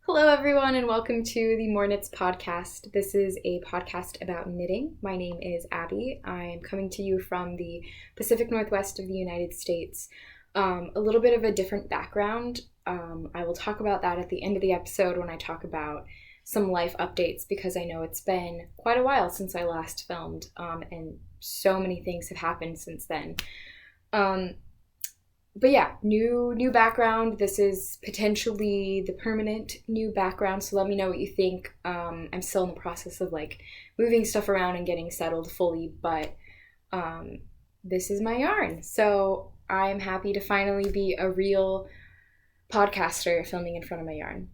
Hello, everyone, and welcome to the More Knits podcast. This is a podcast about knitting. My name is Abby. I'm coming to you from the Pacific Northwest of the United States. A little bit of a different background. I will talk about that at the end of the episode when I talk about some life updates, because I know it's been quite a while since I last filmed, and so many things have happened since then. But yeah, new background. This is potentially the permanent new background, so let me know what you think. I'm still in the process of moving stuff around and getting settled fully, but this is my yarn. So I'm happy to finally be a real podcaster filming in front of my yarn.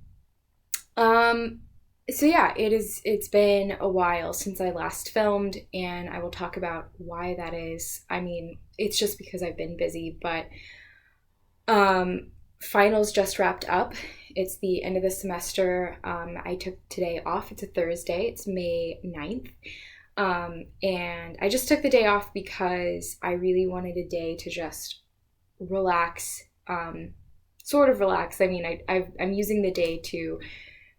So yeah, it's been a while since I last filmed, and I will talk about why that is. I mean, it's just because I've been busy, but finals just wrapped up. It's the end of the semester. I took today off. It's a Thursday. It's May 9th. And I just took the day off because I really wanted a day to just relax, sort of relax. I mean, I'm using the day to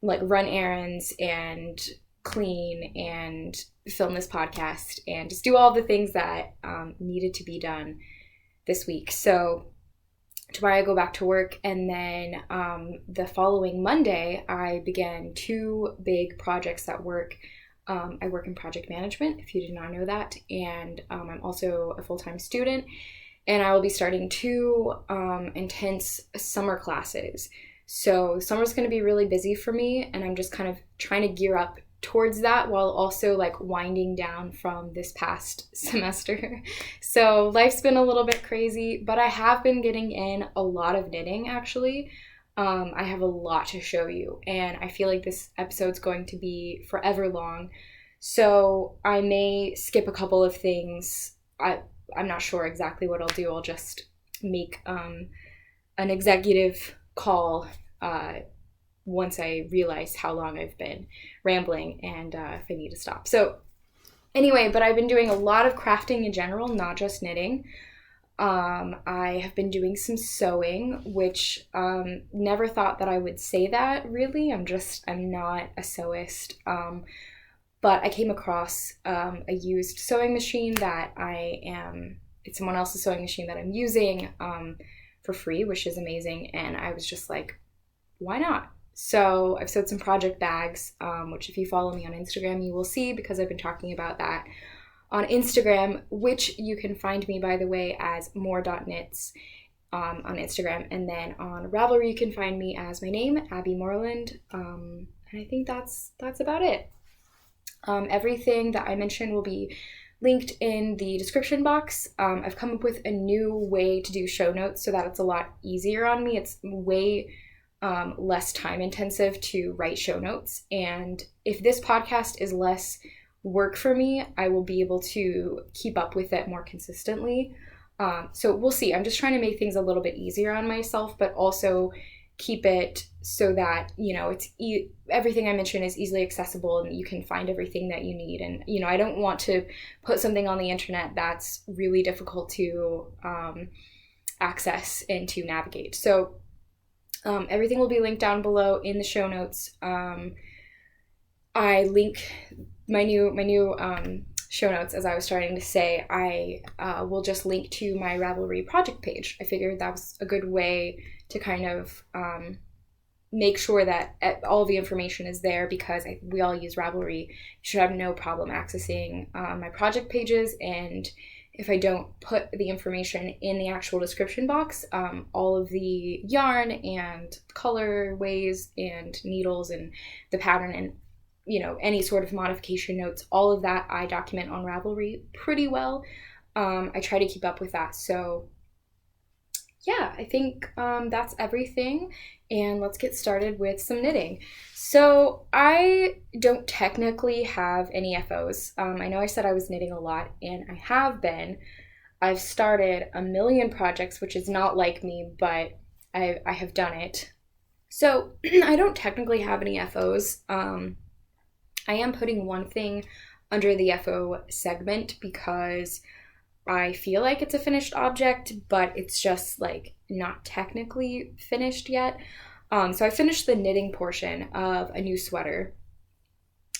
run errands and clean and film this podcast and just do all the things that needed to be done this week. So tomorrow I go back to work, and then the following Monday I began two big projects at work. I work in project management, if you did not know that, and I'm also a full-time student, and I will be starting two intense summer classes. So summer's going to be really busy for me, and I'm just kind of trying to gear up towards that while also winding down from this past semester. So life's been a little bit crazy, but I have been getting in a lot of knitting, actually. I have a lot to show you, and I feel like this episode's going to be forever long, so I may skip a couple of things. I'm not sure exactly what I'll do. I'll just make an executive call once I realize how long I've been rambling and if I need to stop. So anyway, but I've been doing a lot of crafting in general, not just knitting. I have been doing some sewing, which never thought that I would say that, really. I'm not a sewist. But I came across a used sewing machine that it's someone else's sewing machine that I'm using for free, which is amazing. And I was just like, why not? So I've sewed some project bags, which if you follow me on Instagram, you will see, because I've been talking about that on Instagram, which you can find me, by the way, as more.knits on Instagram. And then on Ravelry, you can find me as my name, Abby Moreland. And I think that's about it. Everything that I mentioned will be linked in the description box. I've come up with a new way to do show notes so that it's a lot easier on me. It's way less time intensive to write show notes. And if this podcast is less work for me, I will be able to keep up with it more consistently. So we'll see. I'm just trying to make things a little bit easier on myself, but also keep it so that, it's everything I mention is easily accessible and you can find everything that you need. And, I don't want to put something on the internet that's really difficult to access and to navigate. So everything will be linked down below in the show notes. I link my new show notes, as I was starting to say. I will just link to my Ravelry project page. I figured that was a good way to kind of make sure that all the information is there, because we all use Ravelry. You should have no problem accessing my project pages, and if I don't put the information in the actual description box, all of the yarn and colorways and needles and the pattern and, any sort of modification notes, all of that I document on Ravelry pretty well. I try to keep up with that. So yeah, I think that's everything. And let's get started with some knitting. So I don't technically have any FOs. I know I said I was knitting a lot, and I have been. I've started a million projects, which is not like me, but I have done it. So I don't technically have any FOs. I am putting one thing under the FO segment because I feel like it's a finished object, but it's just not technically finished yet. So I finished the knitting portion of a new sweater,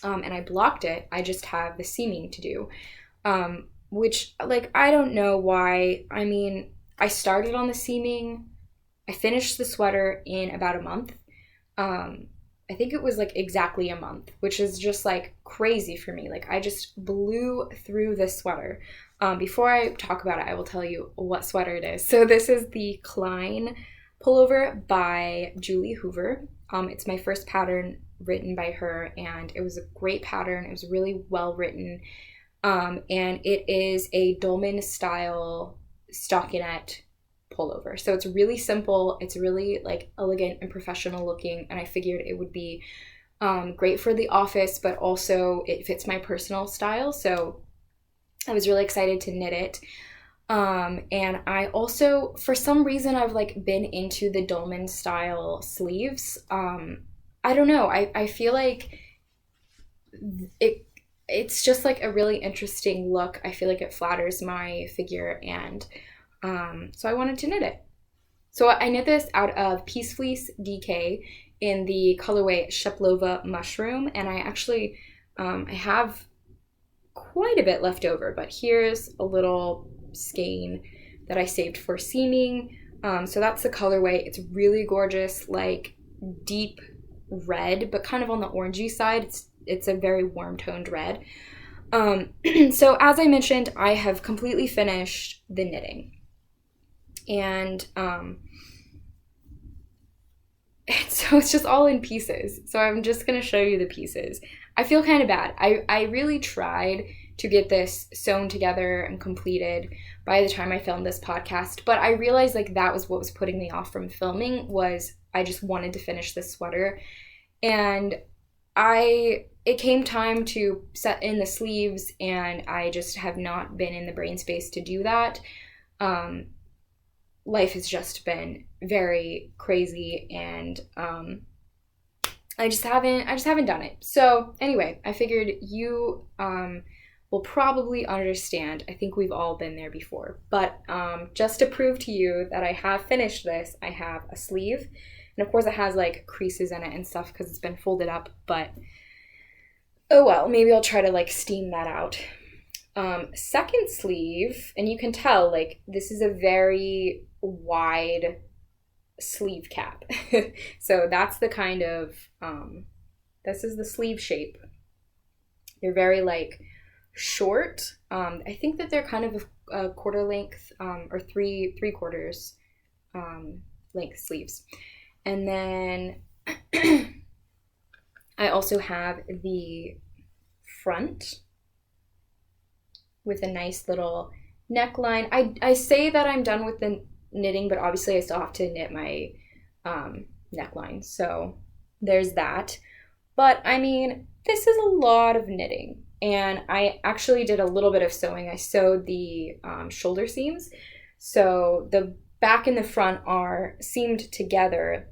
and I blocked it. I just have the seaming to do, which, like, I don't know why. I mean, I started on the seaming. I finished the sweater in about a month. I think it was like exactly a month, which is just like crazy for me. Like, I just blew through this sweater. Before I talk about it, I will tell you what sweater it is. So this is the Cline pullover by Julie Hoover. It's my first pattern written by her, and it was a great pattern. It was really well written. And it is a dolman style stockinette pullover. So it's really simple. It's really like elegant and professional looking, and I figured it would be great for the office, but also it fits my personal style. So I was really excited to knit it. And I also, for some reason, I've like been into the dolman style sleeves. I don't know. I feel like it's just like a really interesting look. I feel like it flatters my figure, and so I wanted to knit it. So I knit this out of Peace Fleece DK in the colorway Sheplova Mushroom, and I actually, I have quite a bit left over, but here's a little skein that I saved for seaming. So that's the colorway. It's really gorgeous, like deep red, but kind of on the orangey side. It's a very warm toned red. So as I mentioned, I have completely finished the knitting. And so it's just all in pieces. So I'm just going to show you the pieces. I feel kind of bad. I really tried to get this sewn together and completed by the time I filmed this podcast, but I realized like that was what was putting me off from filming, was I just wanted to finish this sweater. And it came time to set in the sleeves, and I just have not been in the brain space to do that. Life has just been very crazy, and I just haven't done it. So anyway, I figured you will probably understand. I think we've all been there before. But just to prove to you that I have finished this, I have a sleeve. And of course it has like creases in it and stuff because it's been folded up, but oh well, maybe I'll try to like steam that out. Second sleeve, and you can tell like this is a very wide sleeve cap. So that's the kind of, this is the sleeve shape. They're very like short. I think that they're kind of a quarter length, or three quarters length sleeves. And then I also have the front with a nice little neckline. I say that I'm done with the knitting, but obviously I still have to knit my neckline. So there's that. But I mean, this is a lot of knitting. And I actually did a little bit of sewing. I sewed the shoulder seams. So the back and the front are seamed together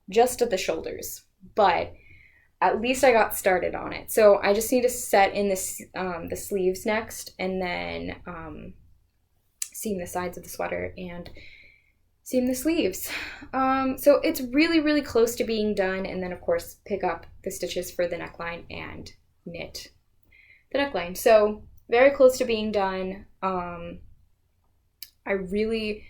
just at the shoulders, but at least I got started on it. So I just need to set in this, the sleeves next, and then seam the sides of the sweater and seam the sleeves. So it's really, really close to being done, and then of course pick up the stitches for the neckline and knit the neckline. So very close to being done. I really,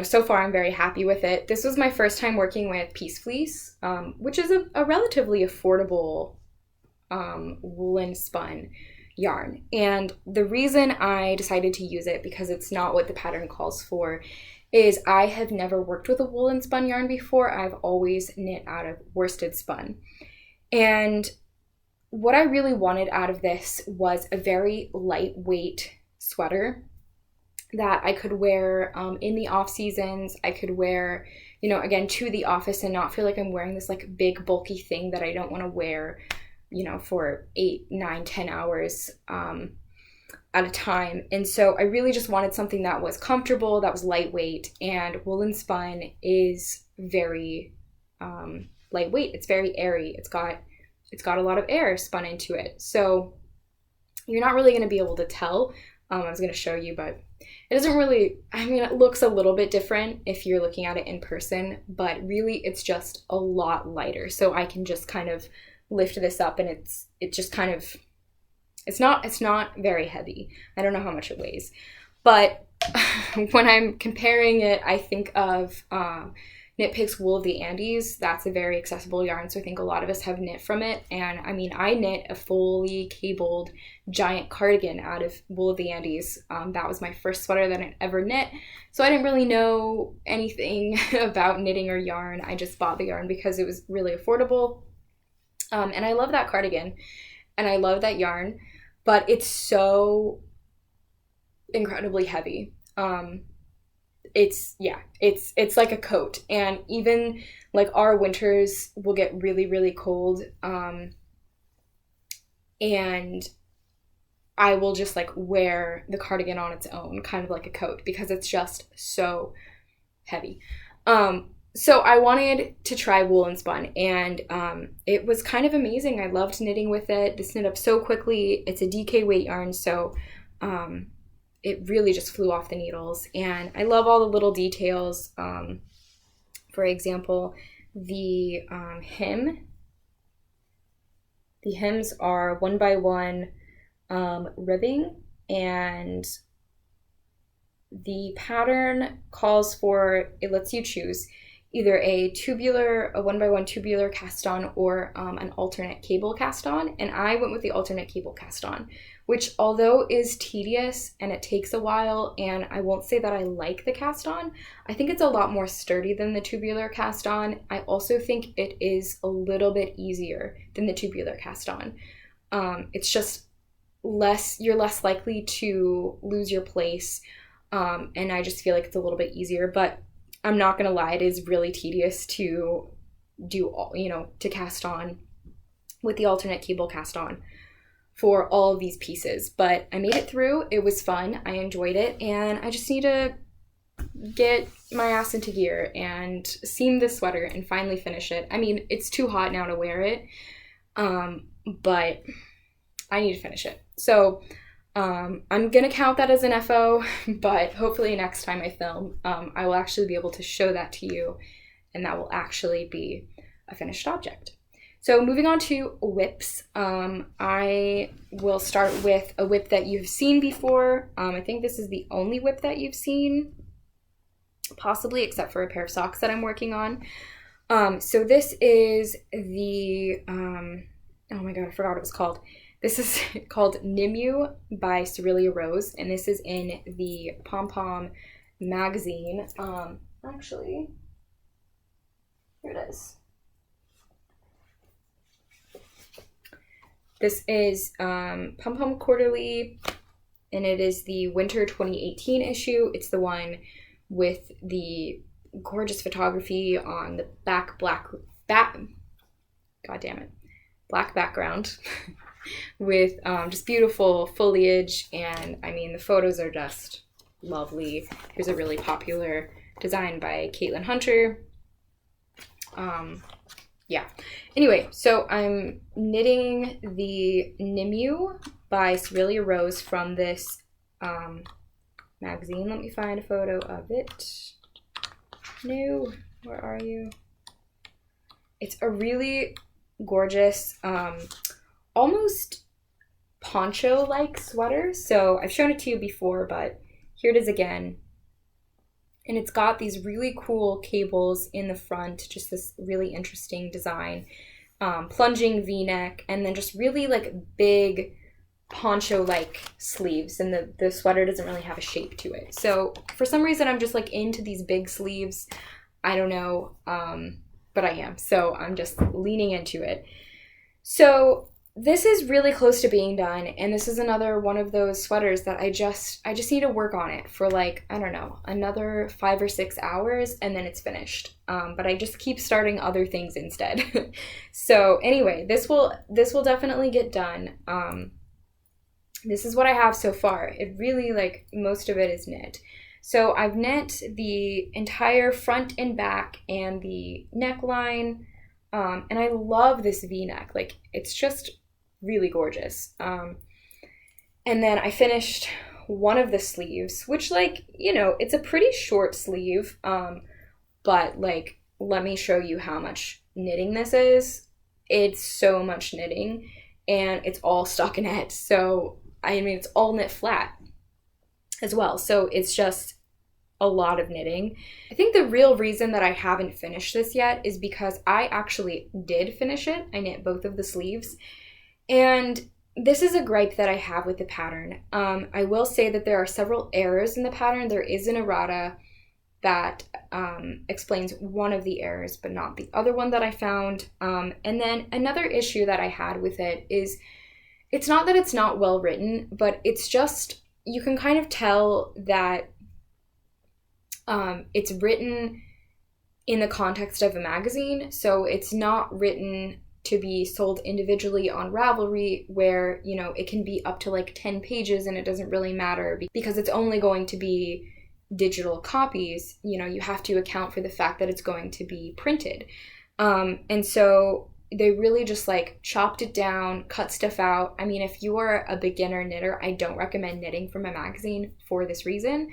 so far I'm very happy with it. This was my first time working with Peace Fleece, which is a relatively affordable woolen spun yarn. And the reason I decided to use it, because it's not what the pattern calls for, is I have never worked with a woolen spun yarn before. I've always knit out of worsted spun. And what I really wanted out of this was a very lightweight sweater that I could wear in the off seasons. I could wear, again, to the office and not feel like I'm wearing this like big bulky thing that I don't want to wear, for 8, 9, 10 hours at a time. And so I really just wanted something that was comfortable, that was lightweight, and woolen spun is very lightweight. It's very airy. It's got a lot of air spun into it. So you're not really going to be able to tell I was going to show you, but it doesn't really, I mean, it looks a little bit different if you're looking at it in person, but really it's just a lot lighter. So I can just kind of lift this up, and it just kind of, it's not very heavy. I don't know how much it weighs, but when I'm comparing it, I think of Knit Picks Wool of the Andes. That's a very accessible yarn, so I think a lot of us have knit from it. And I mean, I knit a fully cabled giant cardigan out of Wool of the Andes. That was my first sweater that I ever knit, so I didn't really know anything about knitting or yarn. I just bought the yarn because it was really affordable. And I love that cardigan, and I love that yarn, but it's so incredibly heavy. It's like a coat, and even like our winters will get really, really cold, and I will just like wear the cardigan on its own, kind of like a coat, because it's just so heavy. So I wanted to try wool and spun, and it was kind of amazing. I loved knitting with it. This knit up so quickly. It's a DK weight yarn, so it really just flew off the needles, and I love all the little details. For example, the hem. The hems are 1x1 ribbing, and the pattern calls for, it lets you choose either a 1x1 tubular cast on, or an alternate cable cast on, and I went with the alternate cable cast on, which although is tedious and it takes a while, and I won't say that I like the cast on, I think it's a lot more sturdy than the tubular cast on. I also think it is a little bit easier than the tubular cast on. It's just you're less likely to lose your place, and I just feel like it's a little bit easier, but I'm not gonna lie, it is really tedious to do all, to cast on with the alternate cable cast on for all of these pieces. But I made it through. It was fun. I enjoyed it, and I just need to get my ass into gear and seam this sweater and finally finish it. I mean, it's too hot now to wear it, but I need to finish it. So I'm gonna count that as an FO, but hopefully next time I film, I will actually be able to show that to you, and that will actually be a finished object. So moving on to whips, I will start with a whip that you've seen before. I think this is the only whip that you've seen, possibly, except for a pair of socks that I'm working on. So this is the, oh my god, I forgot what it was called. This is called Nimue by Cirilia Rose, and this is in the Pom Pom magazine. Actually, here it is. This is Pom Pom Quarterly, and it is the Winter 2018 issue. It's the one with the gorgeous photography on the black background with just beautiful foliage, and I mean the photos are just lovely. Here's a really popular design by Caitlin Hunter. Yeah. Anyway, so I'm knitting the Nimue by Cirilia Rose from this magazine. Let me find a photo of it. No, where are you? It's a really gorgeous, almost poncho-like sweater. So I've shown it to you before, but here it is again. And it's got these really cool cables in the front, just this really interesting design, plunging V-neck, and then just really like big poncho-like sleeves, and the sweater doesn't really have a shape to it. So for some reason, I'm just like into these big sleeves. I don't know, but I am. So I'm just leaning into it. So this is really close to being done, and this is another one of those sweaters that I just need to work on it for like, I don't know, another 5 or 6 hours, and then it's finished. But I just keep starting other things instead. So anyway, this will definitely get done. This is what I have so far. It really, like, most of it is knit. So I've knit the entire front and back and the neckline, and I love this V-neck. Like, it's just really gorgeous. And then I finished one of the sleeves, which, like, you know, it's a pretty short sleeve, but, like, let me show you how much knitting this is. It's so much knitting, and it's all stockinette. So, I mean, it's all knit flat as well. So it's just a lot of knitting. I think the real reason that I haven't finished this yet is because I actually did finish it. I knit both of the sleeves, and this is a gripe that I have with the pattern. I will say that there are several errors in the pattern. There is an errata that explains one of the errors, but not the other one that I found. And then another issue that I had with it is, it's not that it's not well written, but it's just, you can kind of tell that it's written in the context of a magazine. So it's not written to be sold individually on Ravelry, where, you know, it can be up to like 10 pages and it doesn't really matter because it's only going to be digital copies. You know, you have to account for the fact that it's going to be printed. And so they really just like chopped it down, cut stuff out. I mean, if you are a beginner knitter, I don't recommend knitting from a magazine for this reason.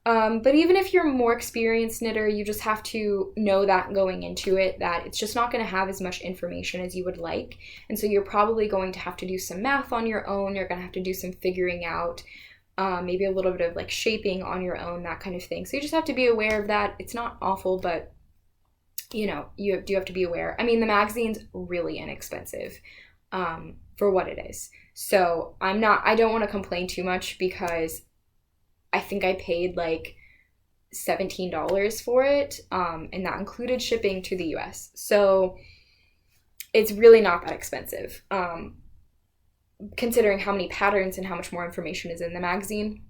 But even if you're a more experienced knitter, you just have to know that going into it, that it's just not going to have as much information as you would like. And so you're probably going to have to do some math on your own. You're going to have to do some figuring out, maybe a little bit of like shaping on your own, that kind of thing. So you just have to be aware of that. It's not awful, but you know, you do have to be aware. I mean, the magazine's really inexpensive, for what it is. So I don't want to complain too much because I think I paid like $17 for it, and that included shipping to the US. So it's really not that expensive, considering how many patterns and how much more information is in the magazine.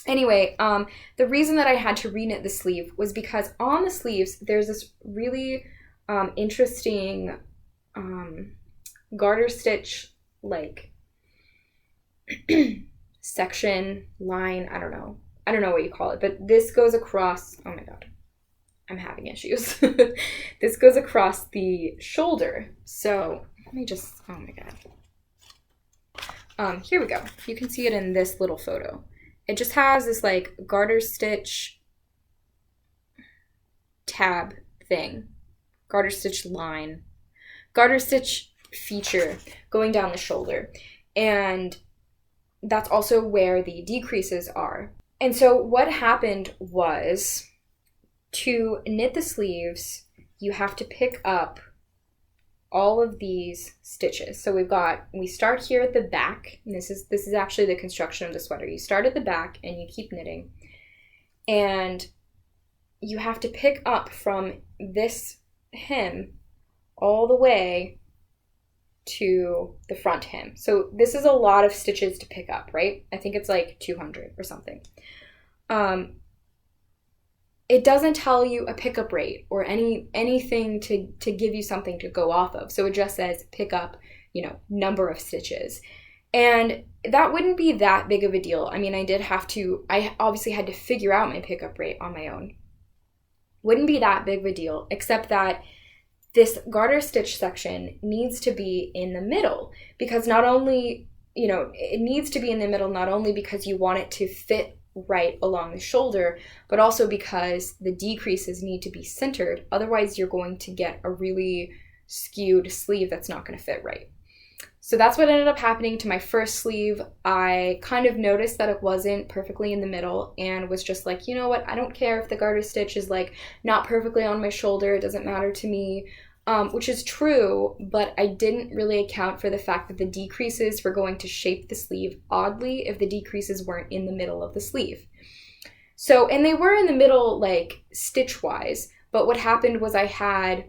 Anyway, the reason that I had to reknit the sleeve was because on the sleeves, there's this really interesting garter stitch, like, section, line, I don't know what you call it, but this goes across, oh my god, I'm having issues. This goes across the shoulder. So let me just, oh my god. Here we go. You can see it in this little photo. It just has this like garter stitch tab thing, garter stitch line, garter stitch feature going down the shoulder. And that's also where the decreases are. And so what happened was, to knit the sleeves, you have to pick up all of these stitches. So we start here at the back, and this is actually the construction of the sweater. You start at the back and you keep knitting, and you have to pick up from this hem all the way to the front hem. So this is a lot of stitches to pick up, right? I think it's like 200 or something. It doesn't tell you a pickup rate or anything to give you something to go off of. So it just says pick up, you know, number of stitches. And that wouldn't be that big of a deal. I mean, I obviously had to figure out my pickup rate on my own. Wouldn't be that big of a deal, except that this garter stitch section needs to be in the middle, because not only, you know, it needs to be in the middle, not only because you want it to fit right along the shoulder, but also because the decreases need to be centered. Otherwise, you're going to get a really skewed sleeve that's not going to fit right. So that's what ended up happening to my first sleeve. I kind of noticed that it wasn't perfectly in the middle and was just like, you know what, I don't care if the garter stitch is like not perfectly on my shoulder, it doesn't matter to me, which is true, but I didn't really account for the fact that the decreases were going to shape the sleeve oddly if the decreases weren't in the middle of the sleeve. So, and they were in the middle like stitch wise, but what happened was I had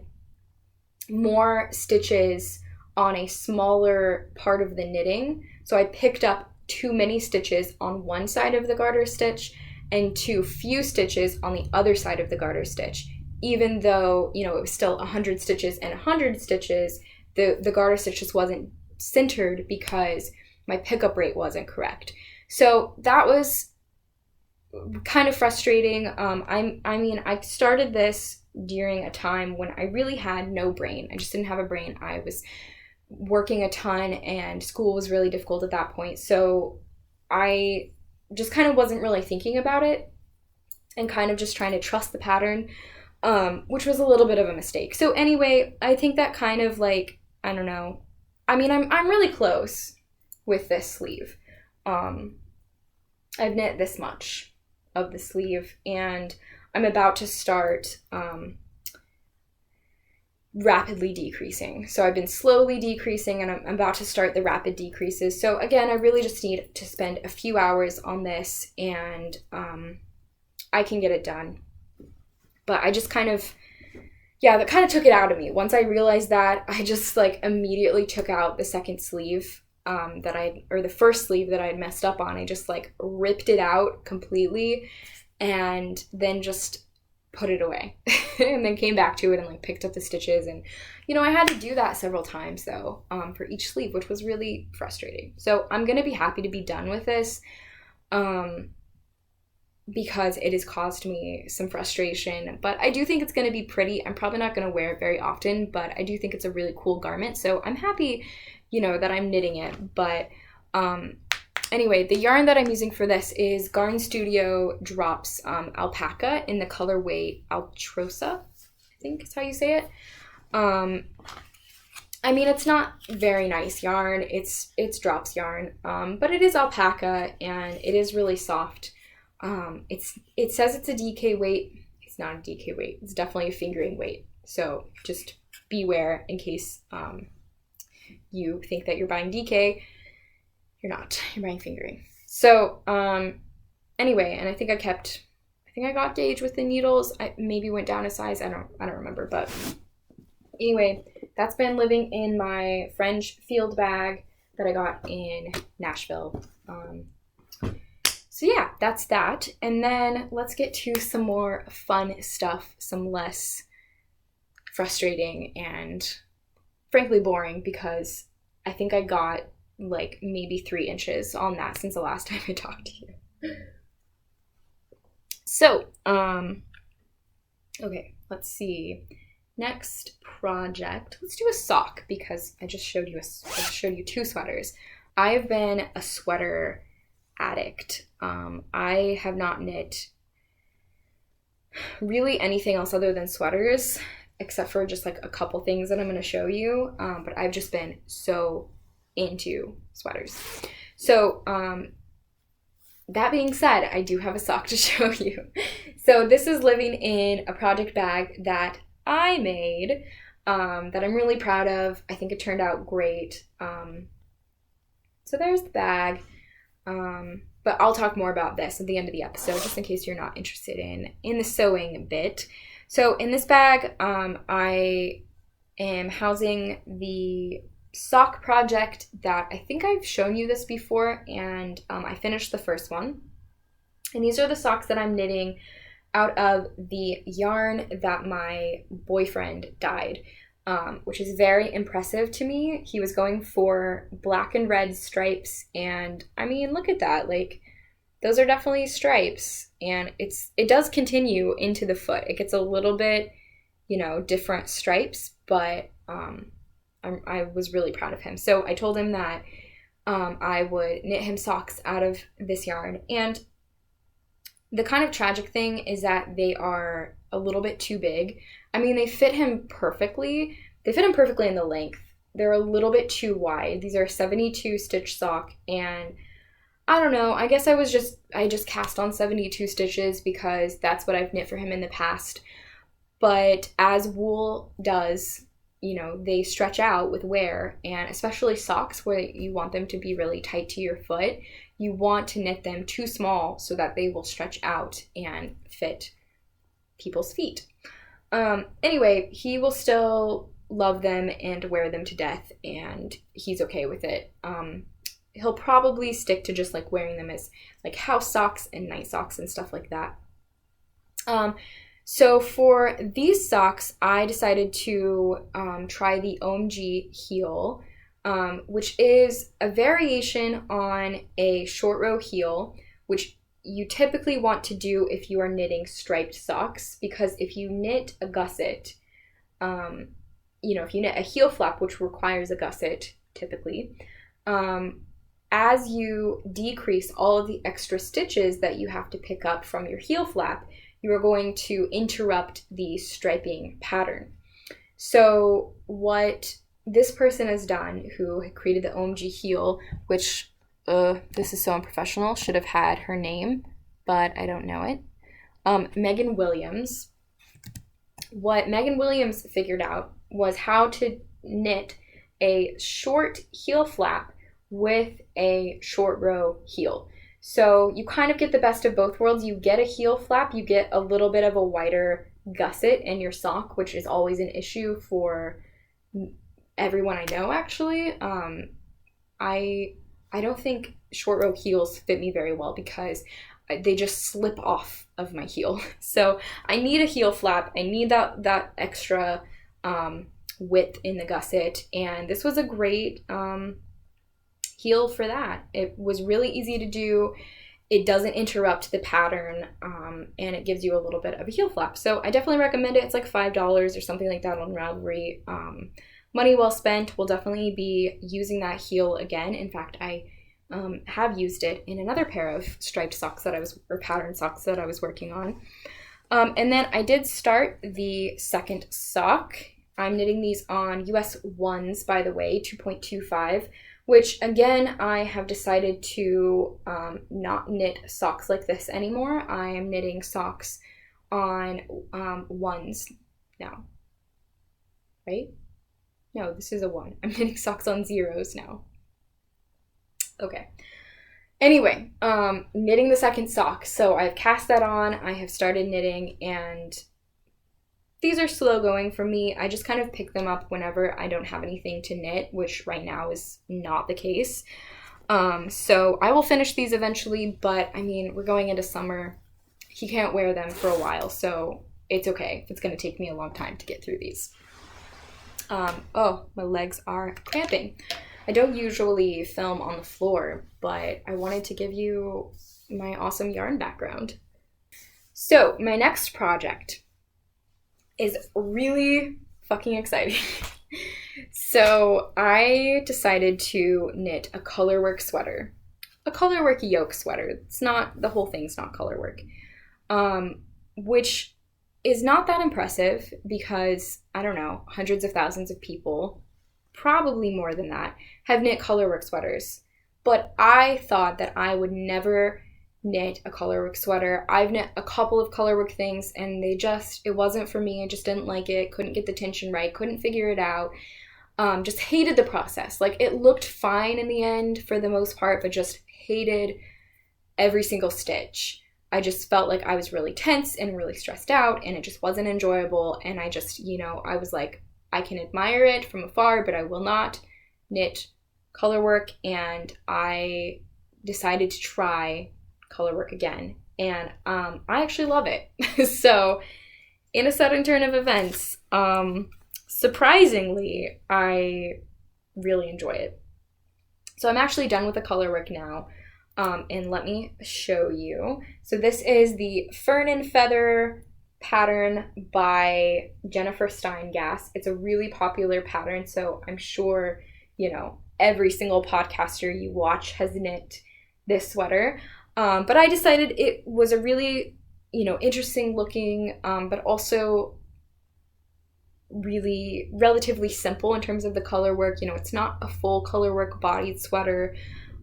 more stitches on a smaller part of the knitting. So I picked up too many stitches on one side of the garter stitch and too few stitches on the other side of the garter stitch. Even though, you know, it was still 100 stitches and 100 stitches, the garter stitch just wasn't centered because my pickup rate wasn't correct. So that was kind of frustrating. I mean, I started this during a time when I really had no brain. I just didn't have a brain. I was working a ton and school was really difficult at that point. So I just kind of wasn't really thinking about it and kind of just trying to trust the pattern, which was a little bit of a mistake. So anyway, I think that kind of like, I don't know. I mean, I'm really close with this sleeve. I've knit this much of the sleeve, and I'm about to start rapidly decreasing. So I've been slowly decreasing, and I'm about to start the rapid decreases. So again, I really just need to spend a few hours on this, and I can get it done. But I just kind of, yeah, that kind of took it out of me. Once I realized that, I just like immediately took out the second sleeve the first sleeve that I had messed up on. I just like ripped it out completely and then just put it away and then came back to it and like picked up the stitches. And, you know, I had to do that several times though, for each sleeve, which was really frustrating. So I'm going to be happy to be done with this, because it has caused me some frustration, but I do think it's going to be pretty. I'm probably not going to wear it very often, but I do think it's a really cool garment. So I'm happy, you know, that I'm knitting it. But anyway, the yarn that I'm using for this is Garnstudio Drops Alpaca in the colorway Altrosa, I think is how you say it. I mean, it's not very nice yarn. It's drops yarn, but it is alpaca and it is really soft. It says it's a DK weight. It's not a DK weight. It's definitely a fingering weight. So just beware in case you think that you're buying DK. You're not. You're buying fingering. So anyway, and I think I got gauge with the needles. I maybe went down a size. I don't remember. But anyway, that's been living in my French field bag that I got in Nashville. So yeah, that's that. And then let's get to some more fun stuff, some less frustrating and frankly boring, because I think I got like maybe 3 inches on that since the last time I talked to you. So, okay, let's see. Next project, let's do a sock, because I just showed you 2 sweaters. I've been a sweater addict. I have not knit really anything else other than sweaters, except for just like a couple things that I'm going to show you. But I've just been so into sweaters. So that being said, I do have a sock to show you. So this is living in a project bag that I made, that I'm really proud of. I think it turned out great. So there's the bag. But I'll talk more about this at the end of the episode, just in case you're not interested in the sewing bit. So in this bag, I am housing the sock project that I think I've shown you this before, and I finished the first one. And these are the socks that I'm knitting out of the yarn that my boyfriend dyed, which is very impressive to me. He was going for black and red stripes, and I mean, look at that. Like, those are definitely stripes, and it does continue into the foot. It gets a little bit, you know, different stripes, but I was really proud of him. So I told him that I would knit him socks out of this yarn, and the kind of tragic thing is that they are a little bit too big. I mean, they fit him perfectly. They fit him perfectly in the length. They're a little bit too wide. These are 72 stitch sock, and I don't know. I guess I just cast on 72 stitches because that's what I've knit for him in the past. But as wool does, you know, they stretch out with wear, and especially socks where you want them to be really tight to your foot, you want to knit them too small so that they will stretch out and fit people's feet. Anyway, he will still love them and wear them to death, and he's okay with it. He'll probably stick to just like wearing them as like house socks and night socks and stuff like that. So for these socks, I decided to try the OMG heel, which is a variation on a short row heel, which you typically want to do if you are knitting striped socks, because if you knit a gusset, you know, if you knit a heel flap, which requires a gusset typically, as you decrease all of the extra stitches that you have to pick up from your heel flap, you are going to interrupt the striping pattern. So what this person has done, who created the OMG heel, which, this is so unprofessional, should have had her name, but I don't know it. Megan Williams. What Megan Williams figured out was how to knit a short heel flap with a short row heel. So you kind of get the best of both worlds. You get a heel flap, you get a little bit of a wider gusset in your sock, which is always an issue for everyone I know, actually. I don't think short row heels fit me very well because they just slip off of my heel. So I need a heel flap. I need that extra width in the gusset, and this was a great heel for that. It was really easy to do. It doesn't interrupt the pattern, and it gives you a little bit of a heel flap. So I definitely recommend it. It's like $5 or something like that on Ravelry. Money well spent. We'll definitely be using that heel again. In fact, I have used it in another pair of striped socks or patterned socks that I was working on. And then I did start the second sock. I'm knitting these on US 1s, by the way, 2.25, which again, I have decided to not knit socks like this anymore. I am knitting socks on 1s now, right? No, this is a 1. I'm knitting socks on 0s now. Okay. Anyway, knitting the second sock. So I've cast that on, I have started knitting, and these are slow going for me. I just kind of pick them up whenever I don't have anything to knit, which right now is not the case. So I will finish these eventually, but I mean, we're going into summer. He can't wear them for a while, so it's okay. It's going to take me a long time to get through these. Oh, my legs are cramping. I don't usually film on the floor, but I wanted to give you my awesome yarn background. So my next project is really fucking exciting. So I decided to knit a colorwork sweater, a colorwork yoke sweater. It's not, the whole thing's not colorwork, which is not that impressive because, I don't know, hundreds of thousands of people, probably more than that, have knit colorwork sweaters. But I thought that I would never knit a colorwork sweater. I've knit a couple of colorwork things and it wasn't for me. I just didn't like it, couldn't get the tension right, couldn't figure it out. Just hated the process. Like, it looked fine in the end for the most part, but just hated every single stitch. I just felt like I was really tense and really stressed out, and it just wasn't enjoyable. And I just, I was like, I can admire it from afar, but I will not knit colorwork. And I decided to try colorwork again, and I actually love it. So in a sudden turn of events, surprisingly, I really enjoy it. So I'm actually done with the colorwork now, and let me show you. So this is the Fern and Feather pattern by Jennifer Steingass. It's a really popular pattern, so I'm sure, every single podcaster you watch has knit this sweater. But I decided it was a really, interesting looking, but also really relatively simple in terms of the color work. It's not a full color work bodied sweater.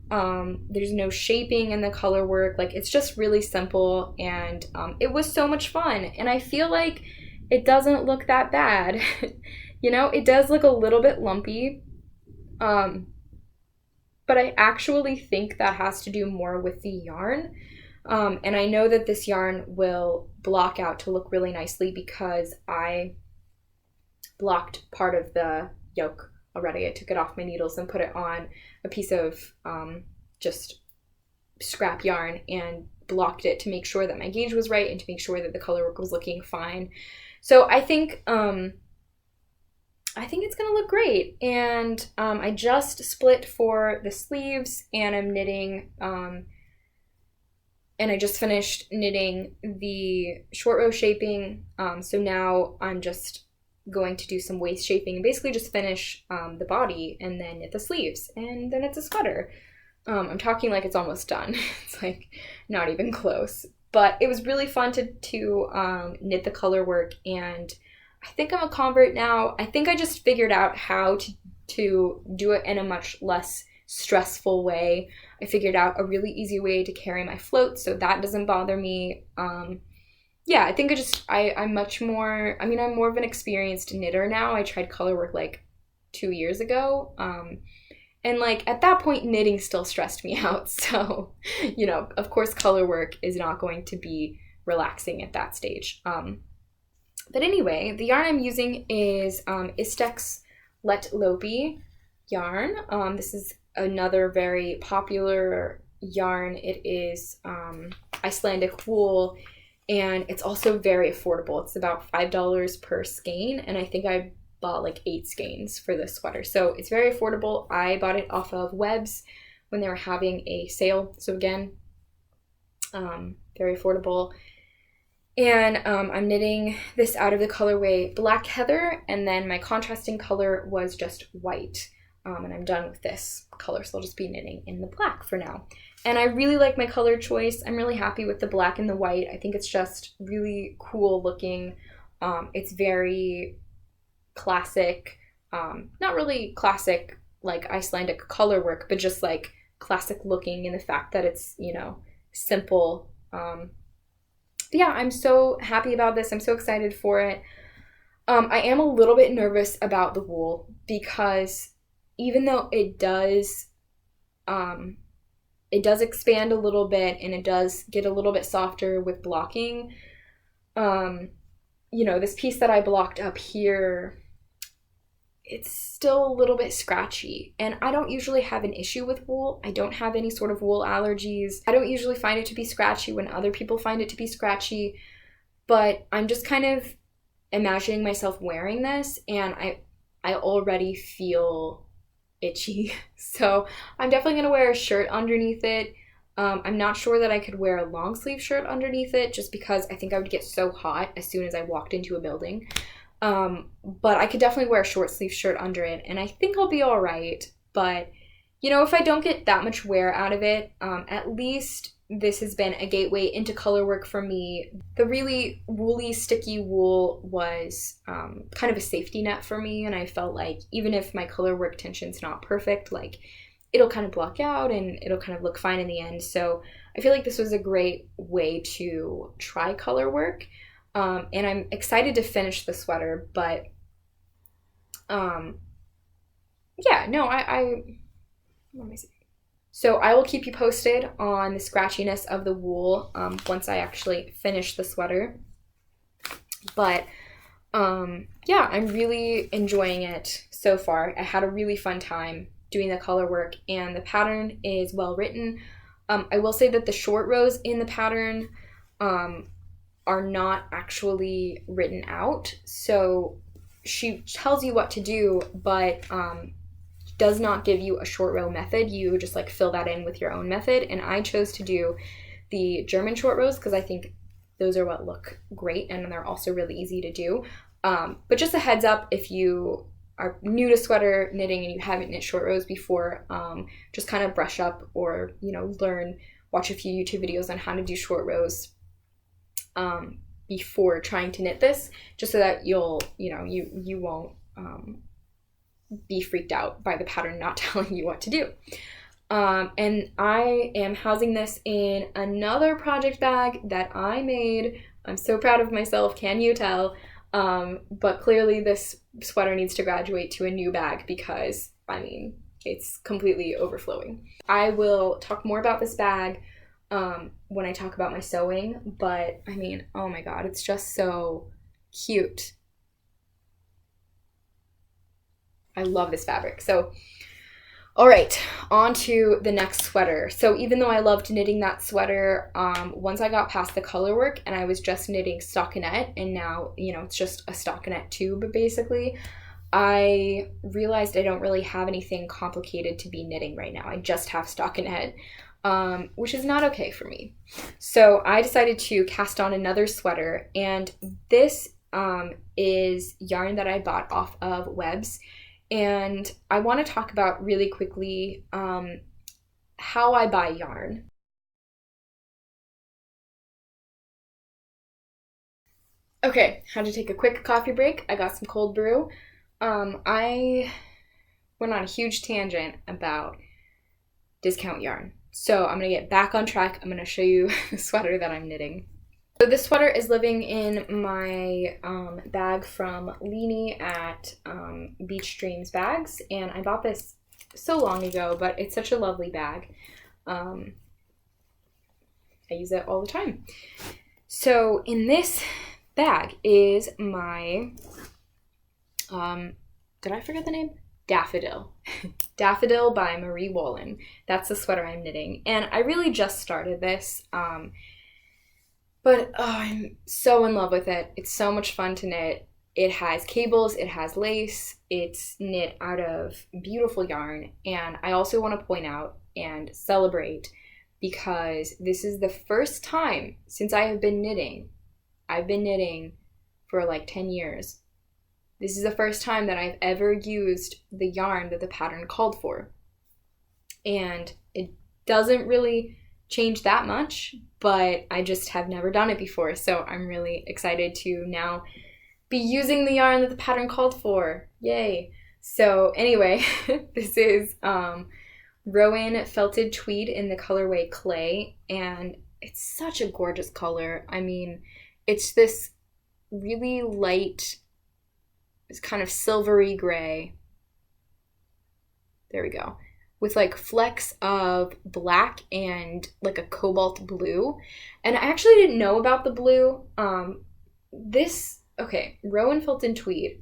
There's no shaping in the color work. Like, it's just really simple, and it was so much fun. And I feel like it doesn't look that bad. It does look a little bit lumpy. But I actually think that has to do more with the yarn. And I know that this yarn will block out to look really nicely because I blocked part of the yoke already. I took it off my needles and put it on a piece of just scrap yarn and blocked it to make sure that my gauge was right and to make sure that the color work was looking fine. So I think it's gonna look great. And I just split for the sleeves, and I'm knitting, and I just finished knitting the short row shaping. So now I'm just going to do some waist shaping and basically just finish the body and then knit the sleeves, and then it's a sweater. I'm talking like it's almost done. It's like not even close. But it was really fun to knit the color work, and I think I'm a convert now. I think I just figured out how to do it in a much less stressful way. I figured out a really easy way to carry my float, so that doesn't bother me. Yeah, I think I'm much more, I mean, I'm more of an experienced knitter now. I tried color work like 2 years ago. And like at that point, knitting still stressed me out. So, you know, of course, color work is not going to be relaxing at that stage. But anyway, the yarn I'm using is Istex Lettlopi yarn. This is another very popular yarn. It is Icelandic wool, and it's also very affordable. It's about $5 per skein, and I think I bought like 8 skeins for this sweater. So it's very affordable. I bought it off of Webs when they were having a sale. So again, very affordable. And I'm knitting this out of the colorway Black Heather, and then my contrasting color was just white. And I'm done with this color, so I'll just be knitting in the black for now. And I really like my color choice. I'm really happy with the black and the white. I think it's just really cool looking. It's very classic, not really classic like Icelandic color work, but just like classic looking in the fact that it's, you know, simple. Yeah, I'm so happy about this. I'm so excited for it. I am a little bit nervous about the wool because even though it does expand a little bit and it does get a little bit softer with blocking, you know, this piece that I blocked up here, it's still a little bit scratchy. And I don't usually have an issue with wool. I don't have any sort of wool allergies. I don't usually find it to be scratchy when other people find it to be scratchy. But I'm just kind of imagining myself wearing this, and I already feel itchy. So I'm definitely going to wear a shirt underneath it. I'm not sure that I could wear a long sleeve shirt underneath it just because I think I would get so hot as soon as I walked into a building. But I could definitely wear a short sleeve shirt under it, and I think I'll be all right. But, you know, if I don't get that much wear out of it, at least this has been a gateway into color work for me. The really woolly, sticky wool was kind of a safety net for me, and I felt like even if my color work tension's not perfect, like it'll kind of block out and it'll kind of look fine in the end. So I feel like this was a great way to try color work. And I'm excited to finish the sweater, but, yeah, no, let me see. So I will keep you posted on the scratchiness of the wool, once I actually finish the sweater. But, yeah, I'm really enjoying it so far. I had a really fun time doing the color work, and the pattern is well written. I will say that the short rows in the pattern, are not actually written out. So she tells you what to do, but does not give you a short row method. You just like fill that in with your own method. And I chose to do the German short rows because I think those are what look great and they're also really easy to do. But just a heads up, if you are new to sweater knitting and you haven't knit short rows before, just kind of brush up or, you know, watch a few YouTube videos on how to do short rows before trying to knit this, just so that you won't be freaked out by the pattern not telling you what to do. And I am housing this in another project bag that I made. I'm so proud of myself, can you tell? But clearly this sweater needs to graduate to a new bag because, I mean, it's completely overflowing. I will talk more about this bag when I talk about my sewing, but I mean, oh my god, it's just so cute. I love this fabric. So, all right, on to the next sweater. So even though I loved knitting that sweater, once I got past the color work and I was just knitting stockinette, and now, you know, it's just a stockinette tube basically, I realized I don't really have anything complicated to be knitting right now. I just have stockinette. Which is not okay for me. So I decided to cast on another sweater, and this is yarn that I bought off of Webs, and I want to talk about really quickly how I buy yarn. Okay, had to take a quick coffee break. I got some cold brew. I went on a huge tangent about discount yarn. So I'm gonna get back on track. I'm gonna show you the sweater that I'm knitting. So this sweater is living in my bag from Leanie at Beach Dreams Bags, and I bought this so long ago, but it's such a lovely bag. I use it all the time. So in this bag is my, did I forget the name? Daffodil. Daffodil by Marie Wallin. That's the sweater I'm knitting. And I really just started this, but I'm so in love with it. It's so much fun to knit. It has cables, it has lace, it's knit out of beautiful yarn. And I also want to point out and celebrate, because this is the first time since I have been knitting. I've been knitting for like 10 years. This is the first time that I've ever used the yarn that the pattern called for. And it doesn't really change that much, but I just have never done it before. So I'm really excited to now be using the yarn that the pattern called for. Yay. So anyway, this is Rowan felted tweed in the colorway clay, and it's such a gorgeous color. I mean, it's this really light, it's kind of silvery gray. There we go. With like flecks of black and like a cobalt blue. And I actually didn't know about the blue. Okay, Rowan felted tweed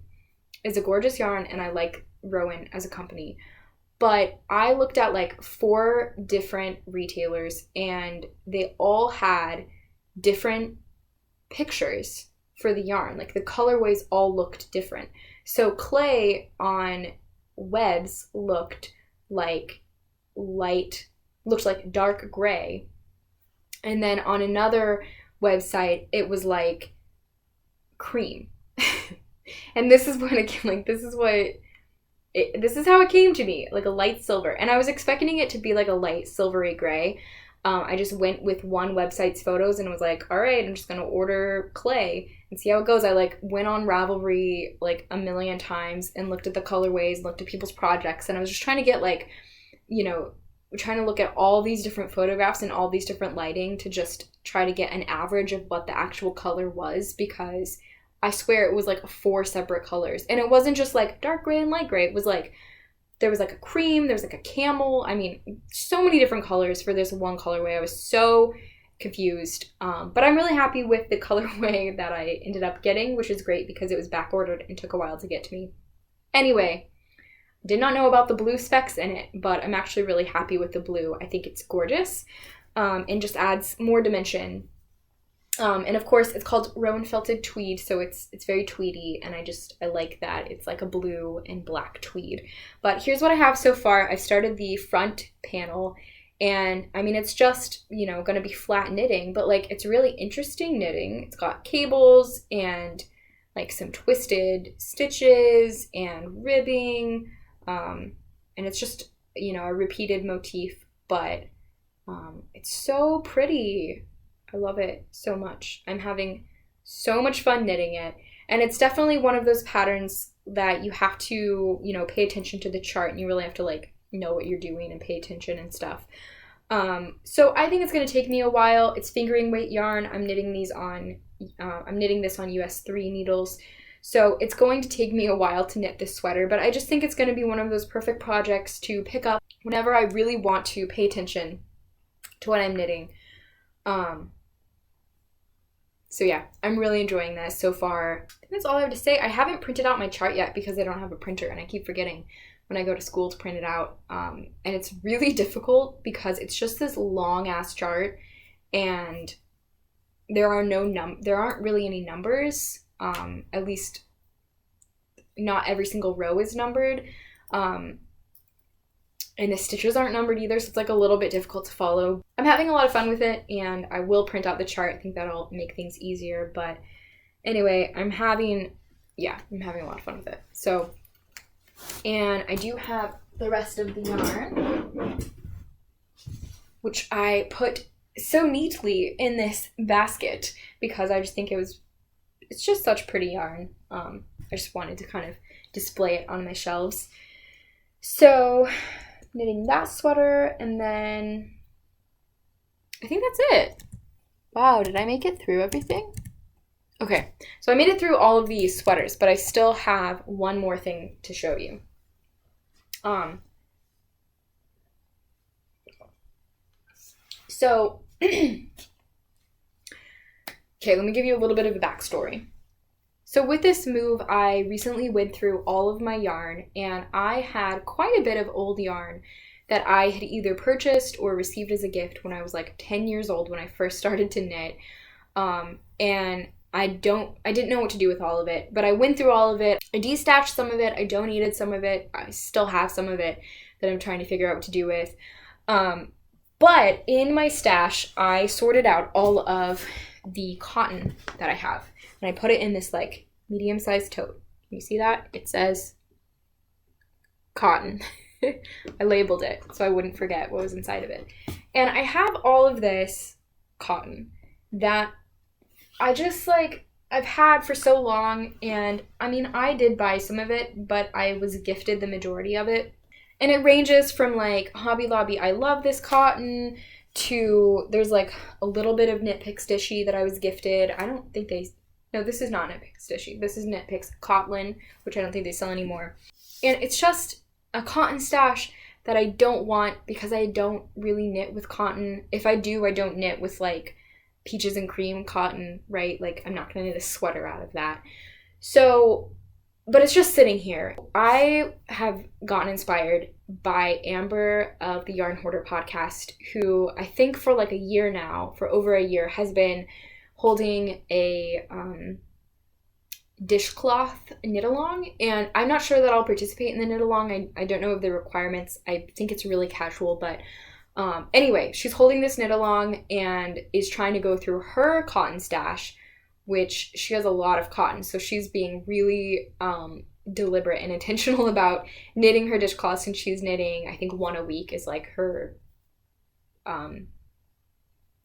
is a gorgeous yarn, and I like Rowan as a company. But I looked at like 4 different retailers, and they all had different pictures for the yarn. Like the colorways all looked different. So clay on webs looked like dark gray. And then on another website, it was like cream. And this is when it came, like, this is how it came to me, like a light silver. And I was expecting it to be like a light silvery gray. I just went with one website's photos and was like, all right, I'm just going to order clay and see how it goes. I like went on Ravelry like a million times and looked at the colorways, looked at people's projects. And I was just trying to get like, you know, trying to look at all these different photographs and all these different lighting to just try to get an average of what the actual color was, because I swear it was like 4 separate colors. And it wasn't just like dark gray and light gray. It was like, there was like a cream, there was like a camel. I mean, so many different colors for this one colorway. I was so confused. But I'm really happy with the colorway that I ended up getting, which is great because it was back ordered and took a while to get to me. Anyway, did not know about the blue specks in it, but I'm actually really happy with the blue. I think it's gorgeous, and just adds more dimension. And of course, it's called Rowan felted tweed, so it's very tweedy, and I like that it's like a blue and black tweed. But here's what I have so far. I've started the front panel, and I mean, it's just, you know, going to be flat knitting, but like it's really interesting knitting. It's got cables and like some twisted stitches and ribbing, and it's just, you know, a repeated motif, but it's so pretty. I love it so much. I'm having so much fun knitting it. And it's definitely one of those patterns that you have to, you know, pay attention to the chart, and you really have to like know what you're doing and pay attention and stuff. So I think it's going to take me a while. It's fingering weight yarn. I'm knitting this on US 3 needles. So it's going to take me a while to knit this sweater, but I just think it's going to be one of those perfect projects to pick up whenever I really want to pay attention to what I'm knitting. So yeah, I'm really enjoying this so far. I think that's all I have to say. I haven't printed out my chart yet because I don't have a printer, and I keep forgetting when I go to school to print it out. And it's really difficult because it's just this long ass chart, and there aren't really any numbers. At least not every single row is numbered. And the stitches aren't numbered either, so it's like a little bit difficult to follow. I'm having a lot of fun with it, and I will print out the chart. I think that'll make things easier, but anyway, I'm having a lot of fun with it. So, and I do have the rest of the yarn. which I put so neatly in this basket because I just think it's just such pretty yarn. I just wanted to kind of display it on my shelves. So knitting that sweater, and then I think that's it. Wow, did I make it through everything? Okay, so I made it through all of these sweaters, but I still have one more thing to show you. So, okay, let me give you a little bit of a backstory. So with this move, I recently went through all of my yarn, and I had quite a bit of old yarn that I had either purchased or received as a gift when I was like 10 years old when I first started to knit. And I didn't know what to do with all of it, but I went through all of it. I destashed some of it. I donated some of it. I still have some of it that I'm trying to figure out what to do with. But in my stash, I sorted out all of the cotton that I have, and I put it in this like medium-sized tote. Can you see that? It says cotton. I labeled it so I wouldn't forget what was inside of it. And I have all of this cotton that I just like, I've had for so long, and I mean, I did buy some of it, but I was gifted the majority of it. And it ranges from like Hobby Lobby, I love this cotton, to there's like a little bit of Knit Picks Dishy that I was gifted. I don't think no, this is not Knit Picks Dishy. This is Knit Picks Cotton, which I don't think they sell anymore. And it's just a cotton stash that I don't want because I don't really knit with cotton. If I do, I don't knit with like peaches and cream cotton, right? Like I'm not gonna knit a sweater out of that. So, but it's just sitting here. I have gotten inspired by Amber of the Yarn Hoarder podcast, who I think for like a year now, for over a year, has been holding a dishcloth knit along, and I'm not sure that I'll participate in the knit along. I don't know of the requirements. I think it's really casual, but anyway, she's holding this knit along and is trying to go through her cotton stash, which she has a lot of cotton, so she's being really deliberate and intentional about knitting her dishcloths, and she's knitting, I think, one a week is like her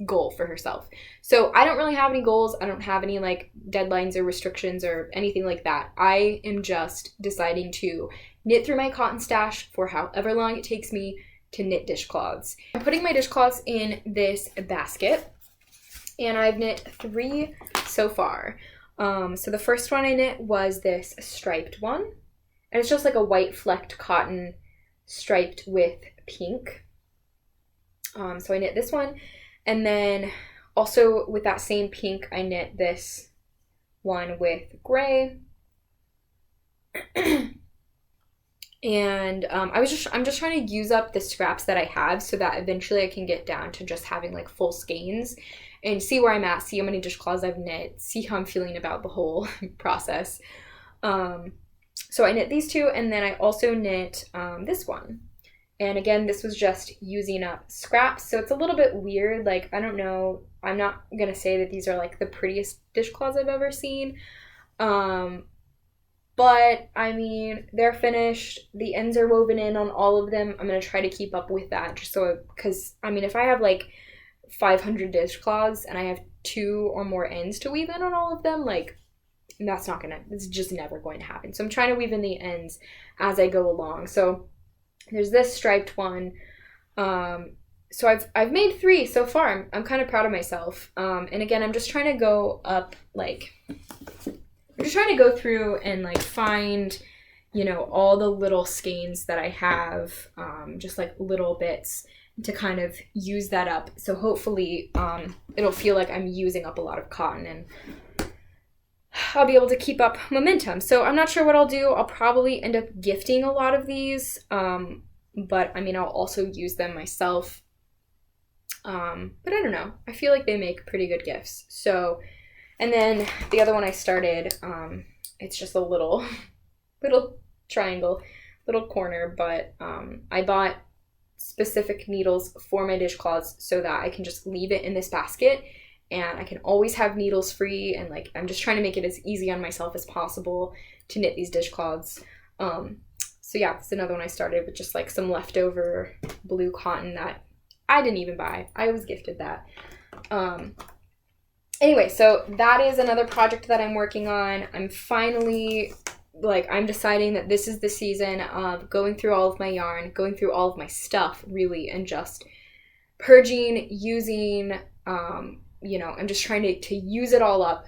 goal for herself. So I don't really have any goals. I don't have any like deadlines or restrictions or anything like that. I am just deciding to knit through my cotton stash for however long it takes me to knit dishcloths. I'm putting my dishcloths in this basket, and I've knit 3 so far. So the first one I knit was this striped one, and it's just like a white flecked cotton striped with pink. So I knit this one, and then also with that same pink, I knit this one with gray. And I'm just trying to use up the scraps that I have so that eventually I can get down to just having like full skeins and see where I'm at, see how many dishcloths I've knit, see how I'm feeling about the whole process. So I knit these 2, and then I also knit this one. And again, this was just using up scraps, so it's a little bit weird. Like, I don't know, I'm not gonna say that these are like the prettiest dishcloths I've ever seen. But I mean, they're finished. The ends are woven in on all of them. I'm gonna try to keep up with that, just so, because I mean, if I have like 500 dishcloths and I have 2 or more ends to weave in on all of them, like it's just never going to happen. So I'm trying to weave in the ends as I go along. So there's this striped one. So I've made 3 so far. I'm kind of proud of myself. And again, I'm just trying to go up, like, I'm just trying to go through and like find, you know, all the little skeins that I have, just like little bits to kind of use that up. So hopefully it'll feel like I'm using up a lot of cotton, and I'll be able to keep up momentum. So I'm not sure what I'll do. I'll probably end up gifting a lot of these, but I mean, I'll also use them myself. But I don't know. I feel like they make pretty good gifts. So, and then the other one I started, it's just a little triangle, little corner, but I bought specific needles for my dishcloths so that I can just leave it in this basket and I can always have needles free, and like I'm just trying to make it as easy on myself as possible to knit these dishcloths. So yeah, it's another one I started with just like some leftover blue cotton that I didn't even buy. I was gifted that. Anyway, so that is another project that I'm working on. I'm finally, like, I'm deciding that this is the season of going through all of my yarn, going through all of my stuff, really, and just purging, using, you know, I'm just trying to use it all up,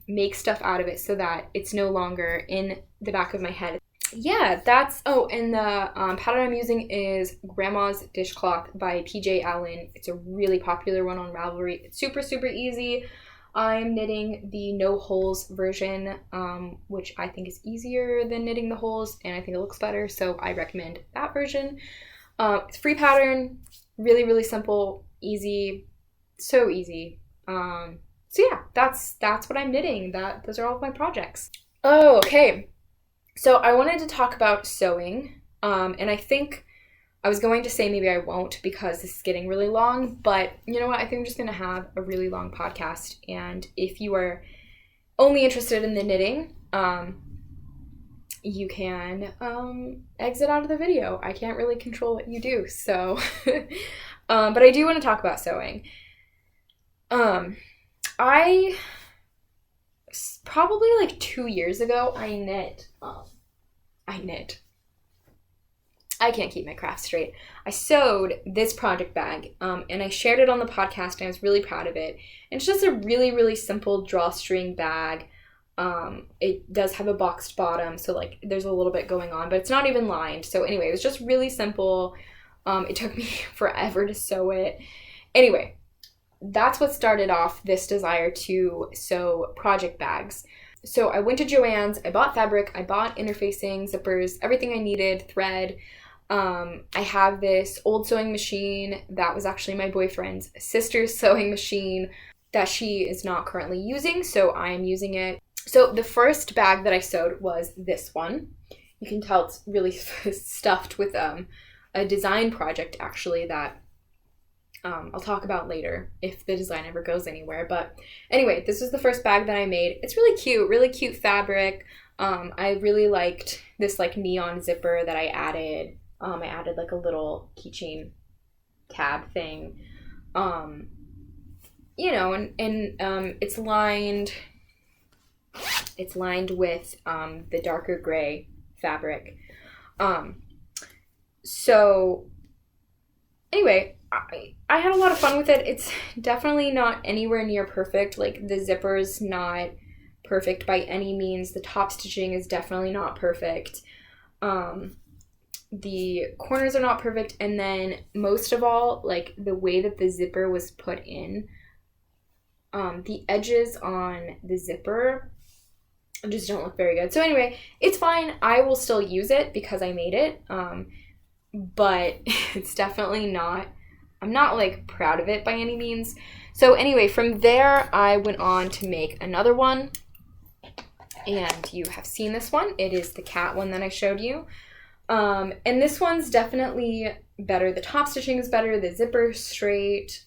make stuff out of it so that it's no longer in the back of my head. Yeah, that's, oh, and the pattern I'm using is Gramma's Dishcloth by PJ Allen. It's a really popular one on Ravelry. It's super, super easy. I'm knitting the no holes version, which I think is easier than knitting the holes, and I think it looks better, so I recommend that version. It's a free pattern, really, really simple, easy, so easy. So yeah, that's what I'm knitting. Those are all of my projects. Oh, okay. So I wanted to talk about sewing, and I think I was going to say maybe I won't because this is getting really long, but you know what? I think I'm just going to have a really long podcast, and if you are only interested in the knitting, you can exit out of the video. I can't really control what you do, so, but I do want to talk about sewing. I probably like 2 years ago, I knit. I can't keep my craft straight. I sewed this project bag, and I shared it on the podcast, and I was really proud of it. And it's just a really, really simple drawstring bag. It does have a boxed bottom, so like there's a little bit going on, but it's not even lined. So anyway, it was just really simple. It took me forever to sew it. Anyway, that's what started off this desire to sew project bags. So I went to Joann's, I bought fabric, I bought interfacing, zippers, everything I needed, thread. I have this old sewing machine that was actually my boyfriend's sister's sewing machine that she is not currently using, so I am using it. So the first bag that I sewed was this one. You can tell it's really stuffed with a design project actually that I'll talk about later if the design ever goes anywhere. But anyway, this was the first bag that I made. It's really cute fabric. I really liked this like neon zipper that I added. I added like a little keychain tab thing. You know, and it's lined with the darker gray fabric. So anyway, I had a lot of fun with it. It's definitely not anywhere near perfect. Like the zipper's not perfect by any means. The top stitching is definitely not perfect. The corners are not perfect. And then most of all, like the way that the zipper was put in, the edges on the zipper just don't look very good. So anyway, it's fine. I will still use it because I made it. But it's definitely not, I'm not like proud of it by any means. So anyway, from there I went on to make another one, and you have seen this one. It is the cat one that I showed you. And this one's definitely better. The top stitching is better, the zipper's straight,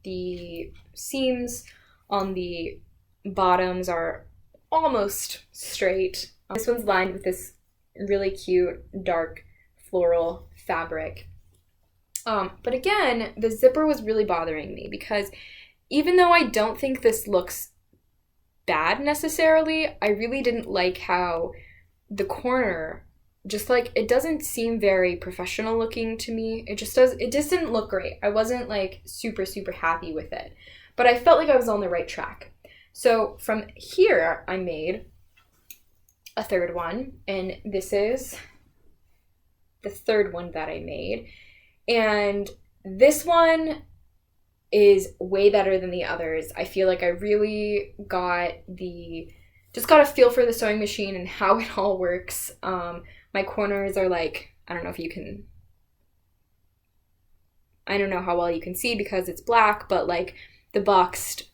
the seams on the bottoms are almost straight. This one's lined with this really cute dark floral fabric. But again, the zipper was really bothering me because even though I don't think this looks bad necessarily, I really didn't like how the corner just like, it doesn't seem very professional looking to me. It just didn't look great. I wasn't like super happy with it, but I felt like I was on the right track. So from here, I made a third one, and this is the third one that I made. And this one is way better than the others. I feel like I really got a feel for the sewing machine and how it all works. My corners are like, I don't know how well you can see because it's black, but like the boxed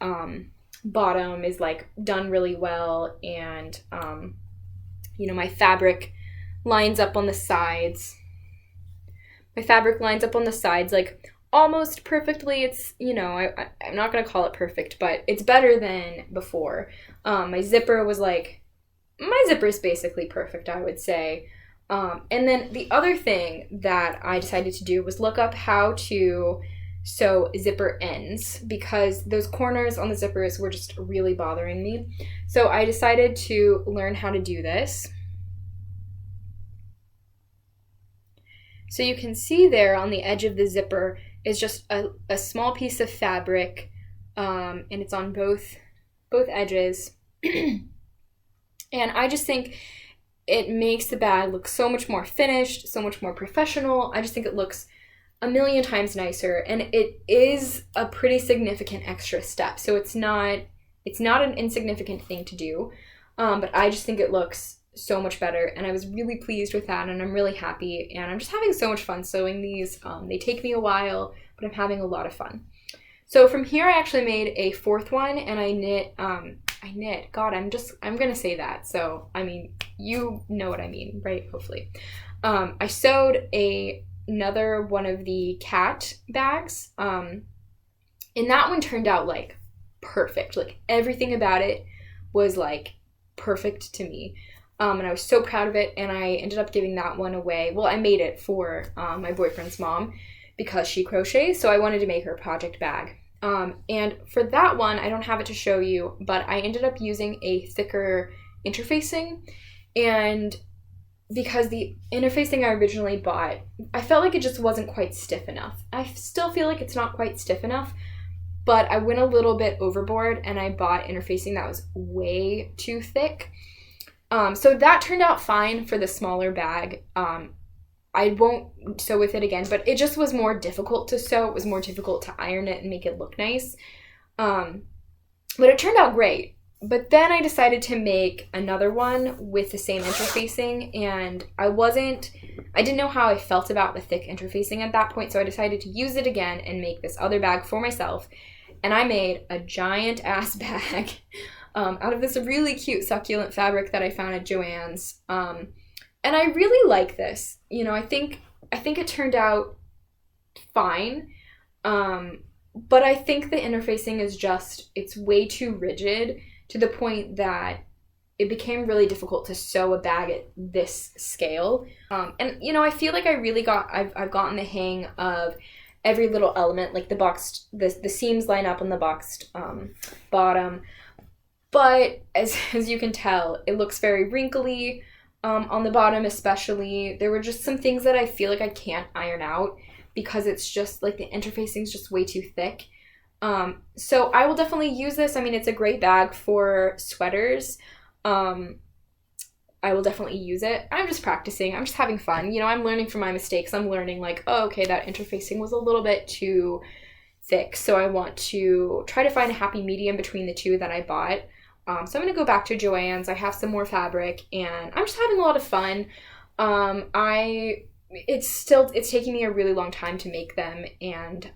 bottom is like done really well, and you know, my fabric lines up on the sides. Like almost perfectly. It's, you know, I'm not gonna call it perfect, but it's better than before. My zipper is basically perfect, I would say. And then the other thing that I decided to do was look up how to sew zipper ends, because those corners on the zippers were just really bothering me. So I decided to learn how to do this. So you can see there on the edge of the zipper is just a small piece of fabric, and it's on both edges. And I just think it makes the bag look so much more finished, so much more professional. I just think it looks a million times nicer, and it is a pretty significant extra step. So it's not an insignificant thing to do, but I just think it looks so much better, and I was really pleased with that, and I'm really happy, and I'm just having so much fun sewing these. They take me a while, but I'm having a lot of fun. So from here I actually made a fourth one, and I knit, God, I'm gonna say that. So, I mean, you know what I mean, right? Hopefully. I sewed another one of the cat bags, and that one turned out like perfect. Like everything about it was like perfect to me. And I was so proud of it, and I ended up giving that one away. Well, I made it for my boyfriend's mom because she crochets, so I wanted to make her a project bag. And for that one, I don't have it to show you, but I ended up using a thicker interfacing, and because the interfacing I originally bought, I felt like it just wasn't quite stiff enough. I still feel like it's not quite stiff enough, but I went a little bit overboard and I bought interfacing that was way too thick. So that turned out fine for the smaller bag. I won't sew with it again, but it just was more difficult to sew. It was more difficult to iron it and make it look nice. But it turned out great. But then I decided to make another one with the same interfacing, and I didn't know how I felt about the thick interfacing at that point, so I decided to use it again and make this other bag for myself. And I made a giant ass bag out of this really cute succulent fabric that I found at Joann's. And I really like this. You know, I think it turned out fine. But I think the interfacing is it's way too rigid to the point that it became really difficult to sew a bag at this scale. And you know, I feel like I've gotten the hang of every little element, like the seams line up on the boxed bottom. But as you can tell, it looks very wrinkly on the bottom especially. There were just some things that I feel like I can't iron out because it's just like the interfacing is just way too thick. So I will definitely use this. I mean, it's a great bag for sweaters. I will definitely use it. I'm just practicing. I'm just having fun. You know, I'm learning from my mistakes. I'm learning like, oh, okay, that interfacing was a little bit too thick. So I want to try to find a happy medium between the two that I bought. So I'm going to go back to Joann's. I have some more fabric, and I'm just having a lot of fun. It's taking me a really long time to make them, and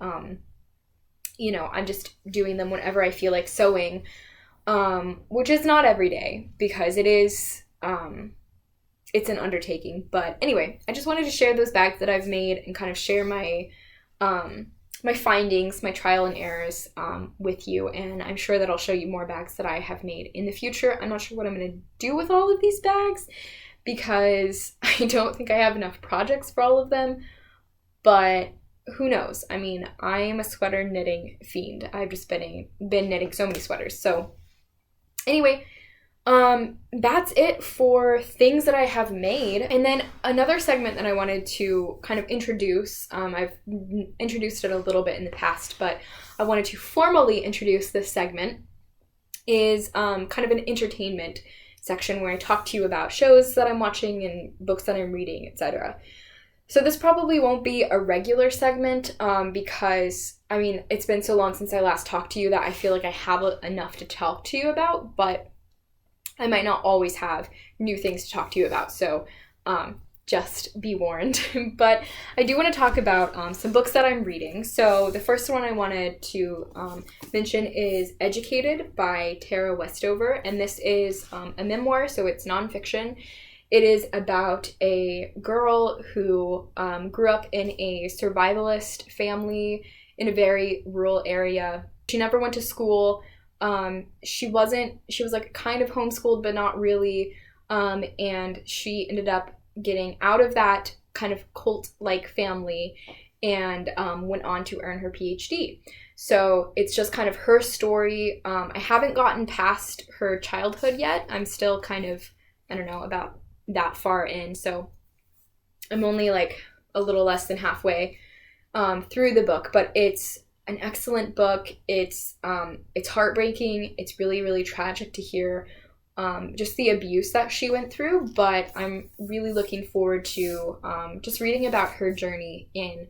you know, I'm just doing them whenever I feel like sewing, which is not every day because it's an undertaking. But anyway, I just wanted to share those bags that I've made and kind of share my my findings, my trial and errors with you, and I'm sure that I'll show you more bags that I have made in the future. I'm not sure what I'm going to do with all of these bags because I don't think I have enough projects for all of them, but who knows? I mean, I am a sweater knitting fiend. I've just been knitting so many sweaters. So anyway, that's it for things that I have made. And then another segment that I wanted to kind of introduce, I've introduced it a little bit in the past, but I wanted to formally introduce this segment, is kind of an entertainment section where I talk to you about shows that I'm watching and books that I'm reading, etc. So this probably won't be a regular segment because, I mean, it's been so long since I last talked to you that I feel like I have enough to talk to you about, but I might not always have new things to talk to you about, so just be warned. But I do want to talk about some books that I'm reading. So the first one I wanted to mention is Educated by Tara Westover, and this is a memoir, so it's nonfiction. It is about a girl who grew up in a survivalist family in a very rural area. She never went to school. She was like kind of homeschooled, but not really. And she ended up getting out of that kind of cult-like family and went on to earn her PhD. So it's just kind of her story. I haven't gotten past her childhood yet. I'm still kind of, I don't know, about that far in. So I'm only like a little less than halfway through the book, but it's an excellent book. It's heartbreaking. It's really, really tragic to hear just the abuse that she went through, but I'm really looking forward to just reading about her journey in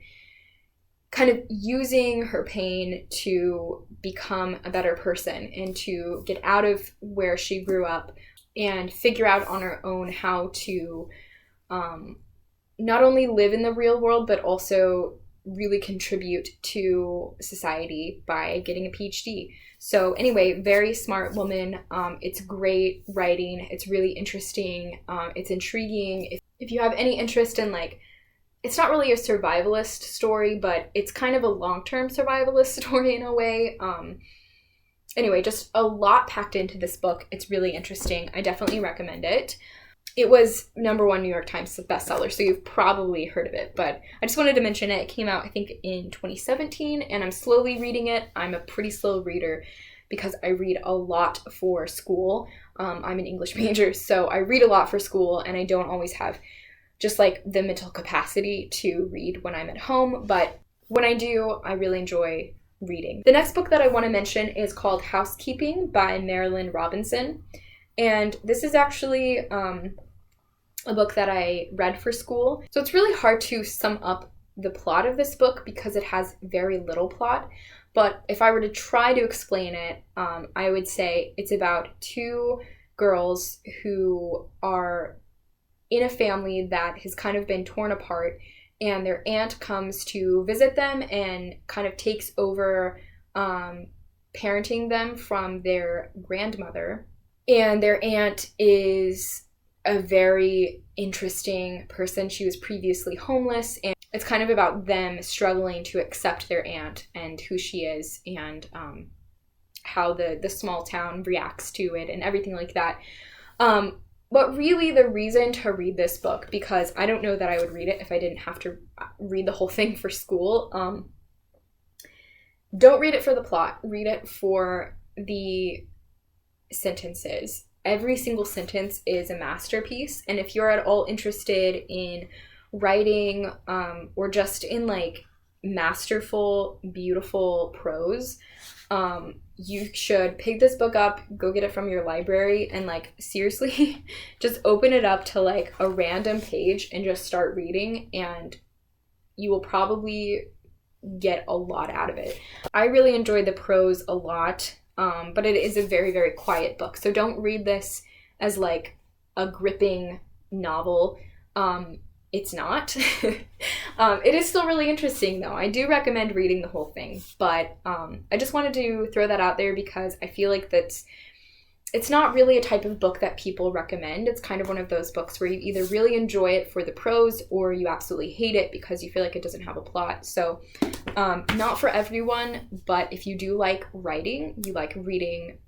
kind of using her pain to become a better person and to get out of where she grew up and figure out on her own how to not only live in the real world, but also really contribute to society by getting a PhD. So anyway, very smart woman. It's great writing. It's really interesting. It's intriguing. If you have any interest in, like, it's not really a survivalist story, but it's kind of a long-term survivalist story in a way. Anyway, just a lot packed into this book. It's really interesting. I definitely recommend it. It was #1 New York Times bestseller, so you've probably heard of it, but I just wanted to mention it. It came out, I think, in 2017, and I'm slowly reading it. I'm a pretty slow reader because I read a lot for school. I'm an English major, so I read a lot for school, and I don't always have just like the mental capacity to read when I'm at home, but when I do, I really enjoy reading. The next book that I want to mention is called Housekeeping by Marilynne Robinson, and this is actually a book that I read for school. So it's really hard to sum up the plot of this book because it has very little plot, but if I were to try to explain it, I would say it's about two girls who are in a family that has kind of been torn apart, and their aunt comes to visit them and kind of takes over parenting them from their grandmother. And their aunt is a very interesting person. She was previously homeless, and it's kind of about them struggling to accept their aunt and who she is, and how the small town reacts to it and everything like that. But really the reason to read this book, because I don't know that I would read it if I didn't have to read the whole thing for school. Don't read it for the plot. Read it for the sentences. Every single sentence is a masterpiece. And if you're at all interested in writing or just in like masterful, beautiful prose, you should pick this book up, go get it from your library, and like seriously just open it up to like a random page and just start reading, and you will probably get a lot out of it. I really enjoyed the prose a lot, but it is a very, very quiet book, so don't read this as like a gripping novel. It's not. It is still really interesting, though. I do recommend reading the whole thing, but I just wanted to throw that out there because I feel like it's not really a type of book that people recommend. It's kind of one of those books where you either really enjoy it for the prose or you absolutely hate it because you feel like it doesn't have a plot. So not for everyone, but if you do like writing, you like reading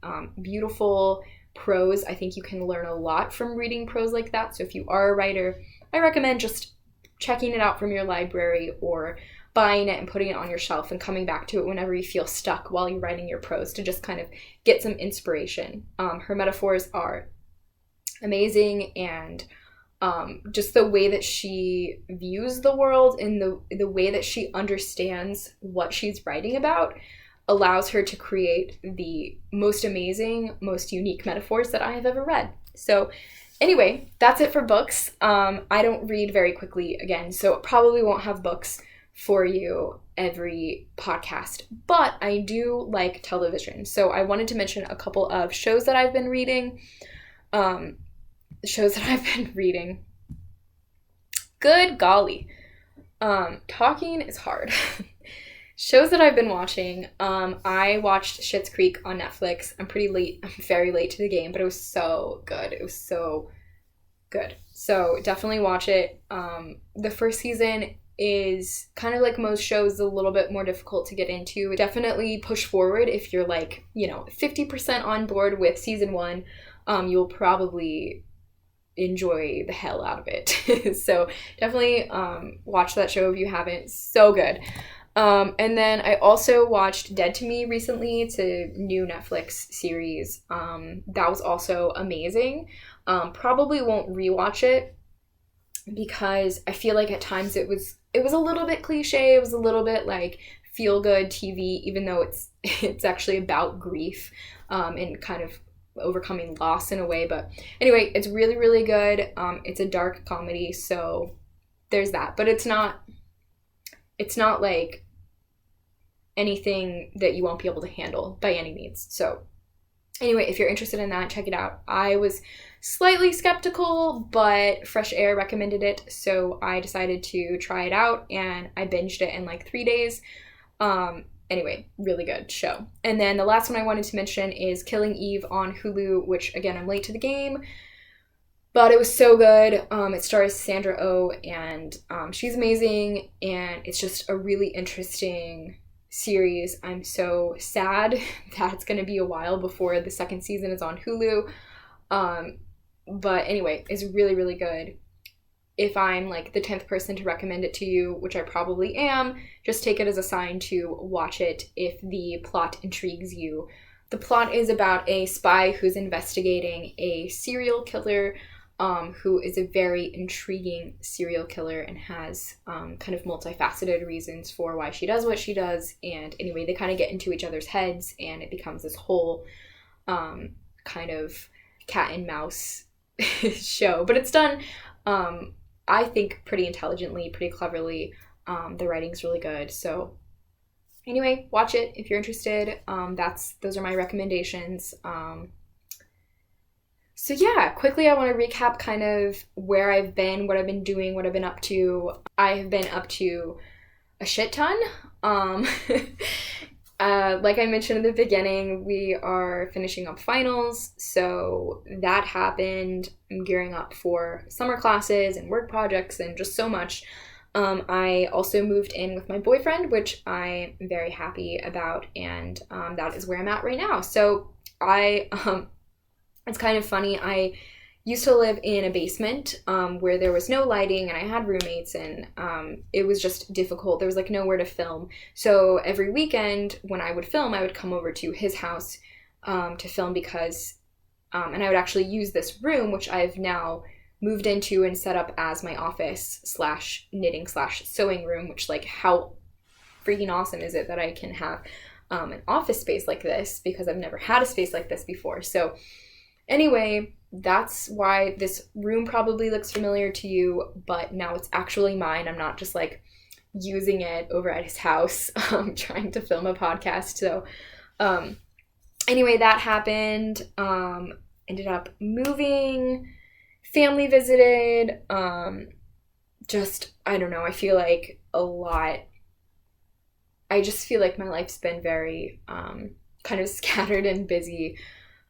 beautiful prose, I think you can learn a lot from reading prose like that. So if you are a writer, I recommend just checking it out from your library or buying it and putting it on your shelf and coming back to it whenever you feel stuck while you're writing your prose to just kind of get some inspiration. Her metaphors are amazing, and just the way that she views the world and the way that she understands what she's writing about allows her to create the most amazing, most unique metaphors that I have ever read. So anyway, that's it for books. I don't read very quickly again, so probably won't have books for you every podcast, but I do like television. So I wanted to mention a couple of shows that I've been reading. Good golly. Talking is hard. Shows that I've been watching. I watched Schitt's Creek on Netflix. I'm very late to the game, but it was so good. It was so good. So definitely watch it. The first season is kind of like most shows, a little bit more difficult to get into. Definitely push forward if you're like, 50% on board with season 1. You'll probably enjoy the hell out of it. So definitely watch that show if you haven't. So good. And then I also watched Dead to Me recently. It's a new Netflix series. That was also amazing. Probably won't rewatch it because I feel like at times it was a little bit cliche. It was a little bit like feel good TV, even though it's actually about grief and kind of overcoming loss in a way. But anyway, it's really, really good. It's a dark comedy, so there's that. But it's not like anything that you won't be able to handle by any means. So anyway, if you're interested in that, check it out. I was slightly skeptical, but Fresh Air recommended it, so I decided to try it out, and I binged it in like 3 days. Anyway, really good show. And then the last one I wanted to mention is Killing Eve on Hulu, which again, I'm late to the game, but it was so good. It stars Sandra Oh, and she's amazing, and it's just a really interesting series. I'm so sad that it's going to be a while before the second season is on Hulu. But anyway, it's really, really good. If I'm like the 10th person to recommend it to you, which I probably am, just take it as a sign to watch it if the plot intrigues you. The plot is about a spy who's investigating a serial killer who is a very intriguing serial killer and has kind of multifaceted reasons for why she does what she does. And anyway, they kind of get into each other's heads, and it becomes this whole kind of cat and mouse show. But it's done, I think, pretty intelligently, pretty cleverly. The writing's really good. So anyway, watch it if you're interested. Those are my recommendations. So yeah, quickly I want to recap kind of where I've been, what I've been doing, what I've been up to. I have been up to a shit ton. Like I mentioned in the beginning, we are finishing up finals, so that happened. I'm gearing up for summer classes and work projects and just so much. I also moved in with my boyfriend, which I'm very happy about, and that is where I'm at right now. So it's kind of funny. I used to live in a basement where there was no lighting, and I had roommates, and it was just difficult. There was like nowhere to film. So every weekend when I would film, I would come over to his house to film because, and I would actually use this room, which I've now moved into and set up as my office / knitting / sewing room, which like how freaking awesome is it that I can have an office space like this, because I've never had a space like this before. So anyway, that's why this room probably looks familiar to you, but now it's actually mine. I'm not just like using it over at his house trying to film a podcast. So anyway, that happened. Ended up moving, family visited, just, I don't know, I feel like a lot. I just feel like my life's been very kind of scattered and busy.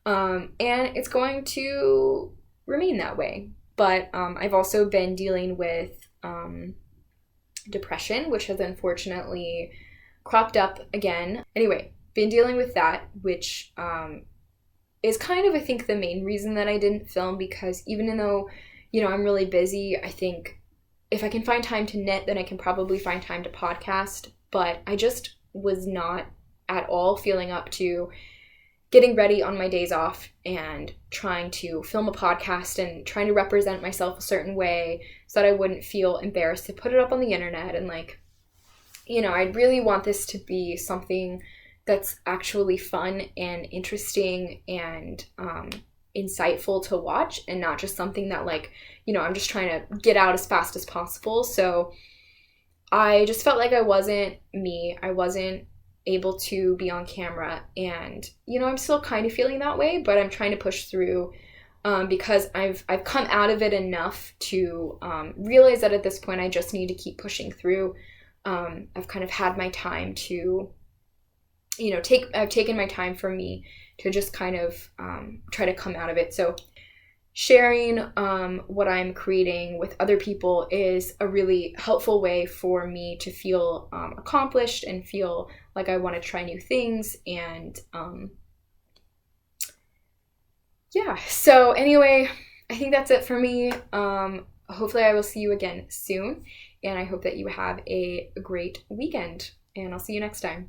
And it's going to remain that way. But I've also been dealing with depression, which has unfortunately cropped up again. Anyway, been dealing with that, which is kind of, I think, the main reason that I didn't film, because even though, you know, I'm really busy, I think if I can find time to knit, then I can probably find time to podcast. But I just was not at all feeling up to getting ready on my days off and trying to film a podcast and trying to represent myself a certain way so that I wouldn't feel embarrassed to put it up on the internet. And like, you know, I really want this to be something that's actually fun and interesting and insightful to watch, and not just something that like, you know, I'm just trying to get out as fast as possible. So I just felt like I wasn't me. I wasn't able to be on camera, and you know, I'm still kind of feeling that way, but I'm trying to push through because I've come out of it enough to realize that at this point I just need to keep pushing through. I've kind of had my time to, you know, I've taken my time for me to just kind of try to come out of it. So sharing what I'm creating with other people is a really helpful way for me to feel accomplished and feel like I want to try new things. And yeah, so anyway, I think that's it for me. Hopefully I will see you again soon, and I hope that you have a great weekend, and I'll see you next time.